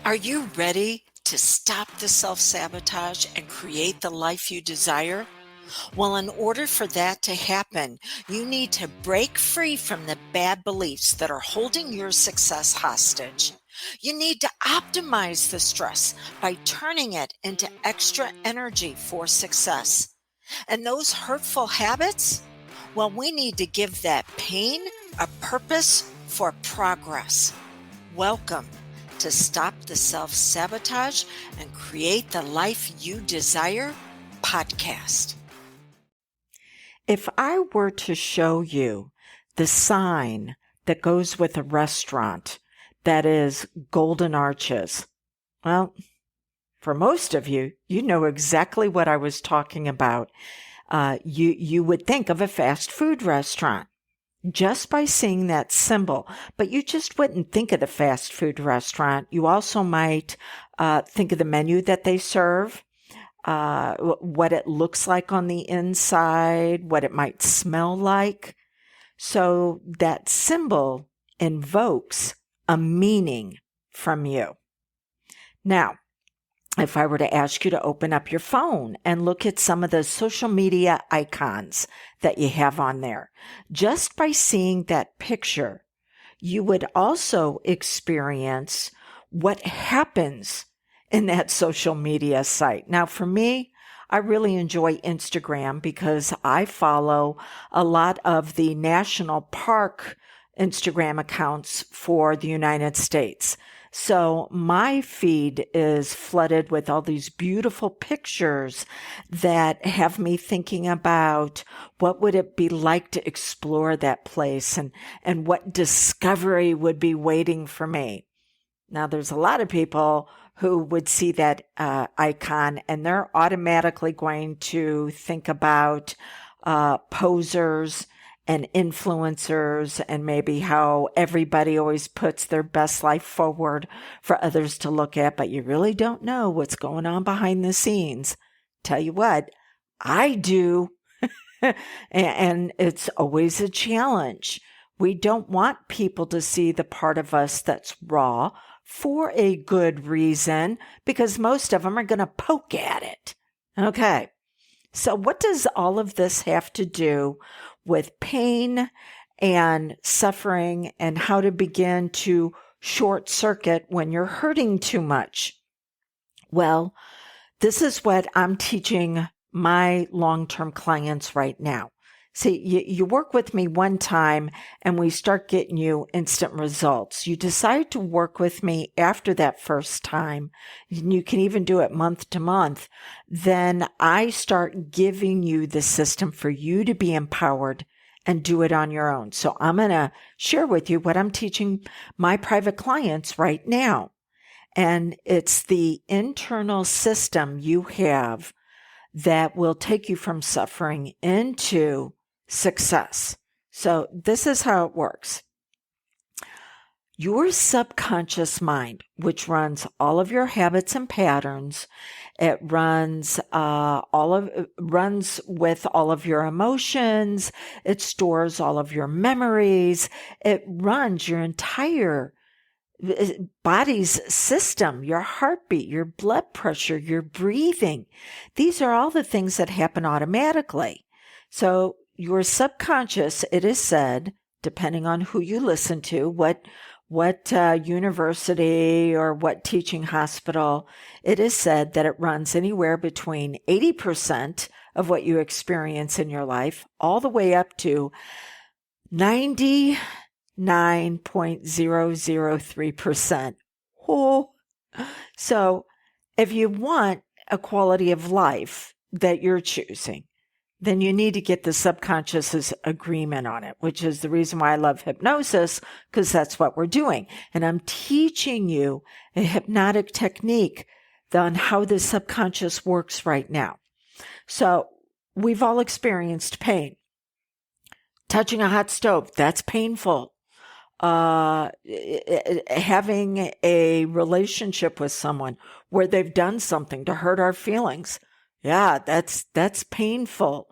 Are you ready to stop the self-sabotage and create the life you desire? Well, in order for that to happen, you need to break free from the bad beliefs that are holding your success hostage. You need to optimize the stress by turning it into extra energy for success. And those hurtful habits? Well, we need to give that pain a purpose for progress. Welcome to Stop the Self-Sabotage and Create the Life You Desire podcast. If I were to show you the sign that goes with a restaurant that is golden arches, well, for most of you, you know exactly what I was talking about. You would think of a fast food restaurant just by seeing that symbol, but you just wouldn't think of the fast food restaurant. You also might think of the menu that they serve, what it looks like on the inside, what it might smell like. So that symbol invokes a meaning from you. Now, if I were to ask you to open up your phone and look at some of the social media icons that you have on there, just by seeing that picture, you would also experience what happens in that social media site. Now, for me, I really enjoy Instagram because I follow a lot of the national park Instagram accounts for the United States. So my feed is flooded with all these beautiful pictures that have me thinking about what would it be like to explore that place and what discovery would be waiting for me. Now, there's a lot of people who would see that icon and they're automatically going to think about posers and influencers and maybe how everybody always puts their best life forward for others to look at, but you really don't know what's going on behind the scenes. Tell you what, I do. And it's always a challenge. We don't want people to see the part of us that's raw for a good reason, because most of them are going to poke at it. Okay. So what does all of this have to do with pain and suffering and how to begin to short circuit when you're hurting too much? Well, this is what I'm teaching my long-term clients right now. See, you work with me one time and we start getting you instant results. You decide to work with me after that first time, and you can even do it month to month. Then I start giving you the system for you to be empowered and do it on your own. So I'm going to share with you what I'm teaching my private clients right now. And it's the internal system you have that will take you from suffering into success. So this is how it works. Your subconscious mind, which runs all of your habits and patterns, it runs runs with all of your emotions, it stores all of your memories, it runs your entire body's system, your heartbeat, your blood pressure, your breathing. These are all the things that happen automatically. So your subconscious, it is said, depending on who you listen to, what university or what teaching hospital, it is said that it runs anywhere between 80% of what you experience in your life, all the way up to 99.003%. Oh. So if you want a quality of life that you're choosing, then you need to get the subconscious's agreement on it, which is the reason why I love hypnosis, because that's what we're doing. And I'm teaching you a hypnotic technique on how the subconscious works right now. So we've all experienced pain. Touching a hot stove, that's painful. Having a relationship with someone where they've done something to hurt our feelings. Yeah, that's painful.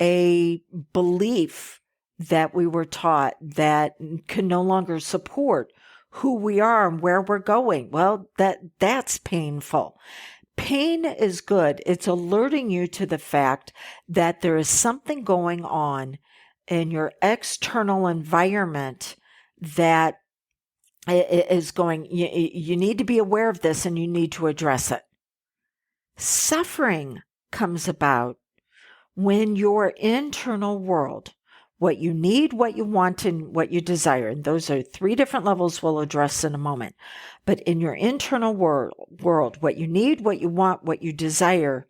A belief that we were taught that can no longer support who we are and where we're going. Well, that's painful. Pain is good. It's alerting you to the fact that there is something going on in your external environment that is going, you need to be aware of this and you need to address it. Suffering comes about when your internal world, what you need, what you want, and what you desire, and those are 3 different levels we'll address in a moment. But in your internal world, what you need, what you want, what you desire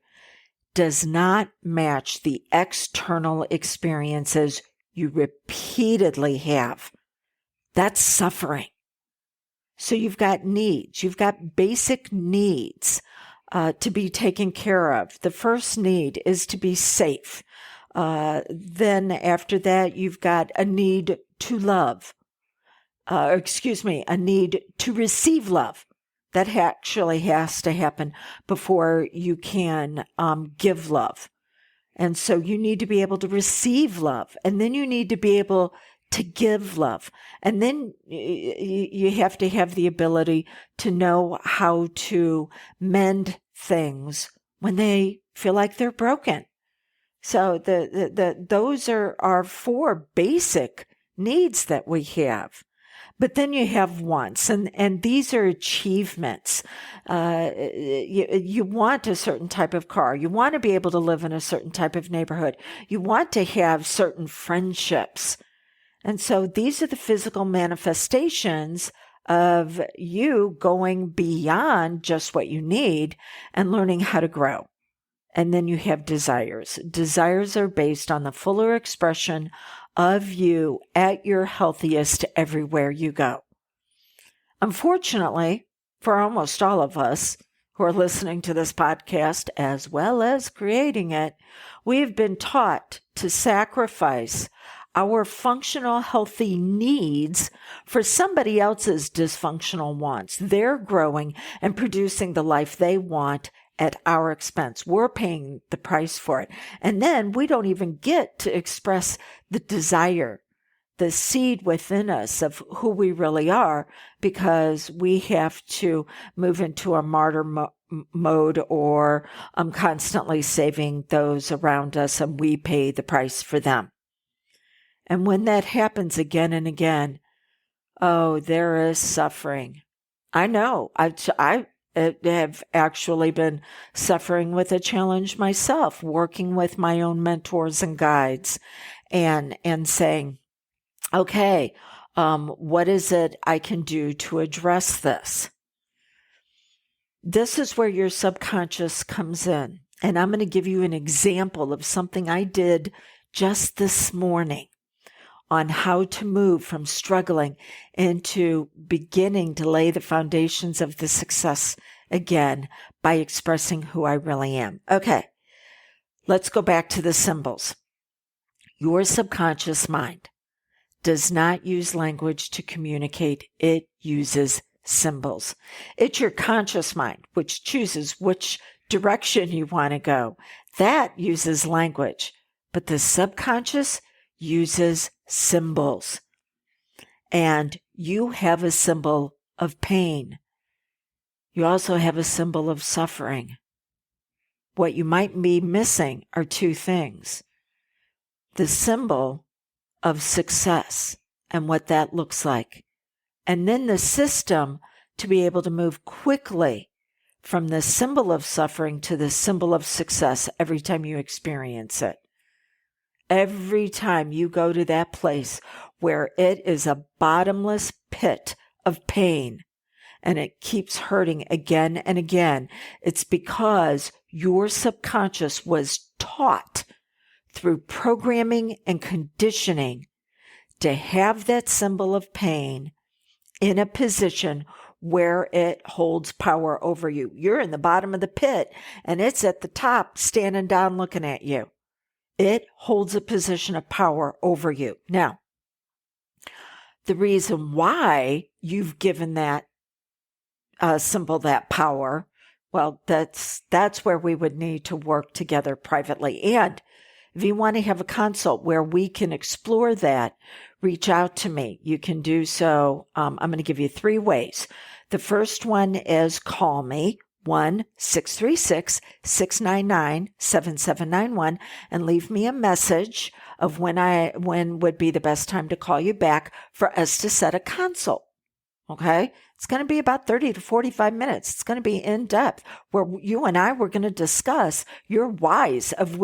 does not match the external experiences you repeatedly have. That's suffering. So you've got needs. You've got basic needs to be taken care of. The first need is to be safe. Then after that, you've got a need to love. A need to receive love. That actually has to happen before you can give love. And so you need to be able to receive love. And then you need to be able to give love. And then you have to have the ability to know how to mend things when they feel like they're broken. So those are our 4 basic needs that we have. But then you have wants, and these are achievements. You want a certain type of car. You want to be able to live in a certain type of neighborhood. You want to have certain friendships. And so these are the physical manifestations of you going beyond just what you need and learning how to grow. And then you have desires. Desires are based on the fuller expression of you at your healthiest everywhere you go. Unfortunately, for almost all of us who are listening to this podcast as well as creating it, we've been taught to sacrifice our functional, healthy needs for somebody else's dysfunctional wants. They're growing and producing the life they want at our expense. We're paying the price for it. And then we don't even get to express the desire, the seed within us of who we really are, because we have to move into a martyr mode or constantly saving those around us, and we pay the price for them. And when that happens again and again, oh, there is suffering. I know. I have actually been suffering with a challenge myself, working with my own mentors and guides and saying, okay, what is it I can do to address this? This is where your subconscious comes in. And I'm going to give you an example of something I did just this morning on how to move from struggling into beginning to lay the foundations of the success again by expressing who I really am. Okay, let's go back to the symbols. Your subconscious mind does not use language to communicate. It uses symbols. It's your conscious mind, which chooses which direction you want to go. That uses language, but the subconscious uses symbols. And you have a symbol of pain. You also have a symbol of suffering. What you might be missing are 2 things. The symbol of success and what that looks like. And then the system to be able to move quickly from the symbol of suffering to the symbol of success every time you experience it. Every time you go to that place where it is a bottomless pit of pain and it keeps hurting again and again, it's because your subconscious was taught through programming and conditioning to have that symbol of pain in a position where it holds power over you. You're in the bottom of the pit and it's at the top standing down looking at you. It holds a position of power over you. Now, the reason why you've given that symbol that power, well, that's where we would need to work together privately. And If you want to have a consult where we can explore that, reach out to me. You can do so. I'm going to give you 3 ways. The first one is call me, 1-636-699-7791, and leave me a message of when would be the best time to call you back for us to set a consult. Okay? It's going to be about 30 to 45 minutes. It's going to be in depth where you and I were going to discuss your whys of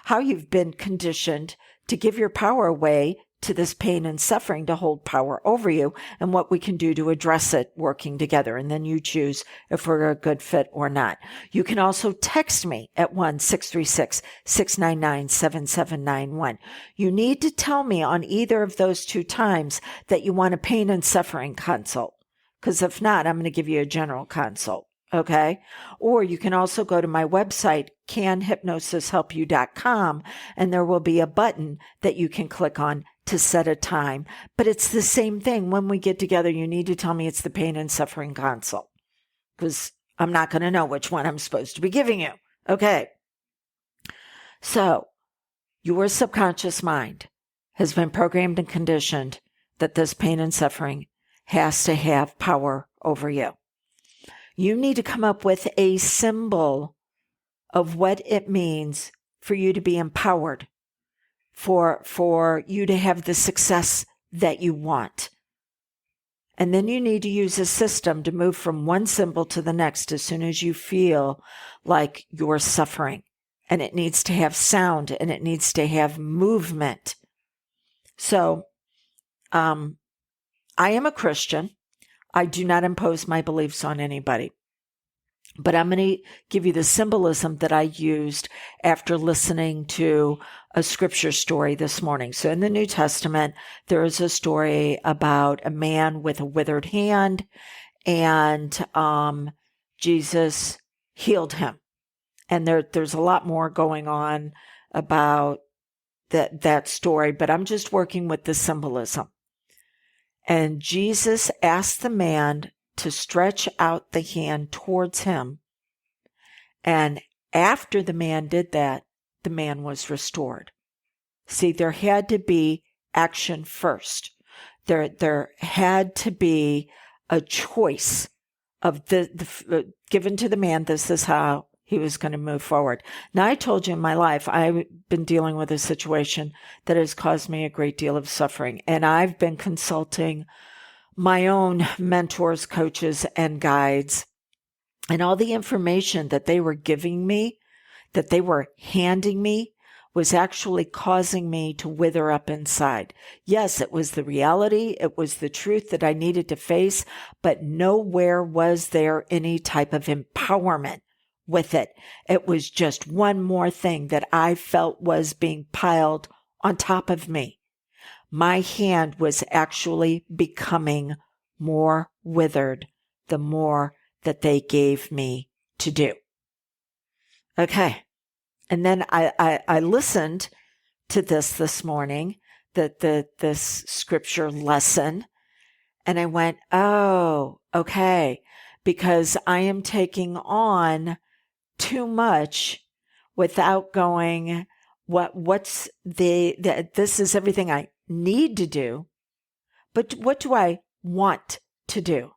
how you've been conditioned to give your power away to this pain and suffering to hold power over you, and what we can do to address it working together. And then you choose if we're a good fit or not. You can also text me at 1-636-699-7791. You need to tell me on either of those 2 times that you want a pain and suffering consult, because if not, I'm going to give you a general consult. Okay. Or you can also go to my website, canhypnosishelpyou.com, and there will be a button that you can click on to set a time. But it's the same thing. When we get together, you need to tell me it's the pain and suffering consult, because I'm not going to know which one I'm supposed to be giving you. Okay. So your subconscious mind has been programmed and conditioned that this pain and suffering has to have power over you. You need to come up with a symbol of what it means for you to be empowered, for you to have the success that you want. And then you need to use a system to move from one symbol to the next as soon as you feel like you're suffering. And it needs to have sound and it needs to have movement. So, I am a Christian. I do not impose my beliefs on anybody. But I'm going to give you the symbolism that I used after listening to a scripture story this morning. So in the New Testament, there is a story about a man with a withered hand, and Jesus healed him. And there's a lot more going on about that story, but I'm just working with the symbolism. And Jesus asked the man to stretch out the hand towards him. And after the man did that, the man was restored. See, there had to be action first. There had to be a choice of given to the man. This is how he was going to move forward. Now, I told you in my life, I've been dealing with a situation that has caused me a great deal of suffering. And I've been consulting my own mentors, coaches, and guides. And all the information that they were giving me, that they were handing me, was actually causing me to wither up inside. Yes, it was the reality. It was the truth that I needed to face, but nowhere was there any type of empowerment with it. It was just one more thing that I felt was being piled on top of me. My hand was actually becoming more withered the more that they gave me to do. Okay. And then I listened to this morning, this scripture lesson, and I went, oh, okay, because I am taking on too much without going, this is everything I need to do, but what do I want to do?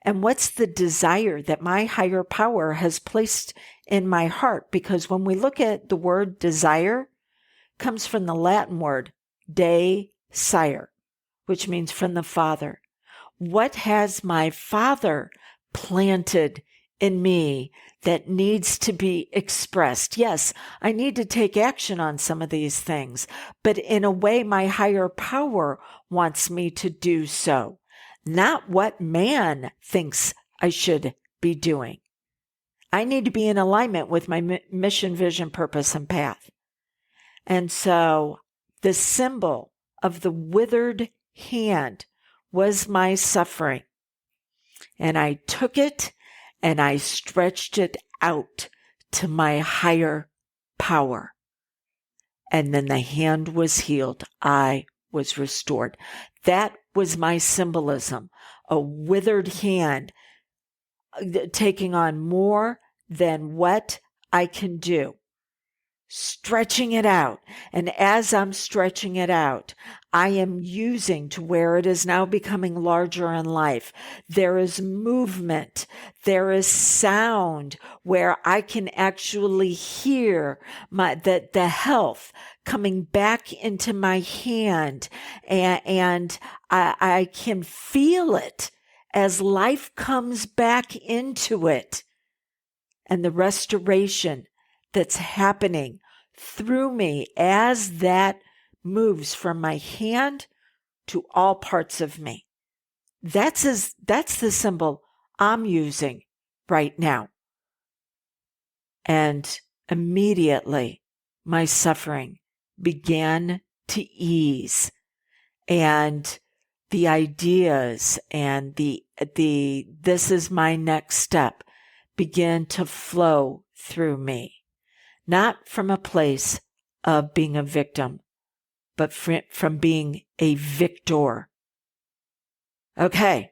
And what's the desire that my higher power has placed in my heart? Because when we look at the word desire, it comes from the Latin word desire, which means from the Father. What has my Father planted in me that needs to be expressed? Yes, I need to take action on some of these things, but in a way, my higher power wants me to do so. Not what man thinks I should be doing. I need to be in alignment with my mission, vision, purpose, and path. And so the symbol of the withered hand was my suffering. And I took it and I stretched it out to my higher power. And then the hand was healed. I was restored. That was my symbolism, a withered hand taking on more than what I can do. stretching it out. And as I'm stretching it out, I am using to where it is now becoming larger in life. There is movement. There is sound where I can actually hear the health coming back into my hand, and I can feel it as life comes back into it, and the restoration that's happening through me as that moves from my hand to all parts of me. That's the symbol I'm using right now. And immediately my suffering began to ease, and the ideas and the this is my next step began to flow through me, not from a place of being a victim, but from being a victor. Okay,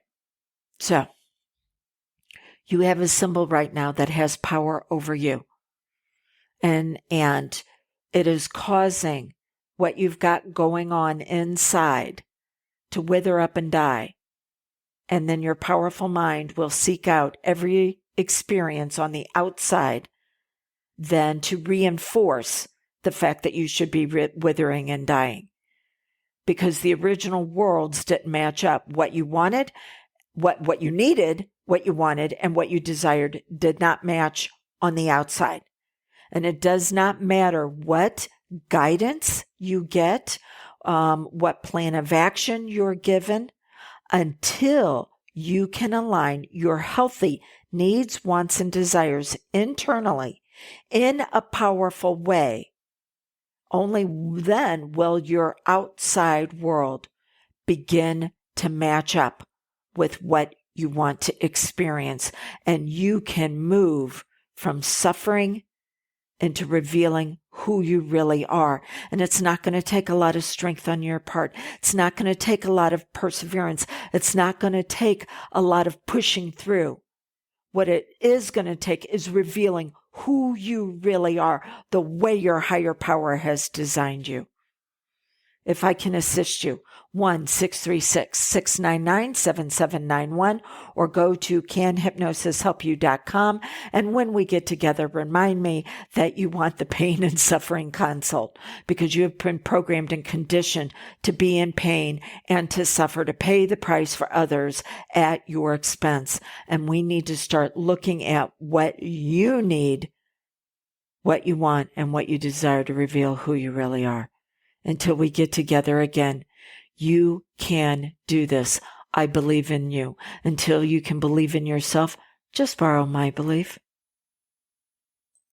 so you have a symbol right now that has power over you, and it is causing what you've got going on inside to wither up and die. And then your powerful mind will seek out every experience on the outside then to reinforce the fact that you should be withering and dying. Because the original worlds didn't match up. What you wanted, what you needed, what you wanted, and what you desired did not match on the outside. And it does not matter what guidance you get, what plan of action you're given, until you can align your healthy needs, wants, and desires internally in a powerful way. Only then will your outside world begin to match up with what you want to experience, and you can move from suffering into revealing who you really are. And it's not going to take a lot of strength on your part. It's not going to take a lot of perseverance. It's not going to take a lot of pushing through. What it is going to take is revealing who you really are, the way your higher power has designed you. If I can assist you, 1-636-699-7791, or go to canhypnosishelpyou.com. And when we get together, remind me that you want the pain and suffering consult, because you have been programmed and conditioned to be in pain and to suffer, to pay the price for others at your expense. And we need to start looking at what you need, what you want, and what you desire to reveal who you really are. Until we get together again, you can do this. I believe in you. Until you can believe in yourself, just borrow my belief.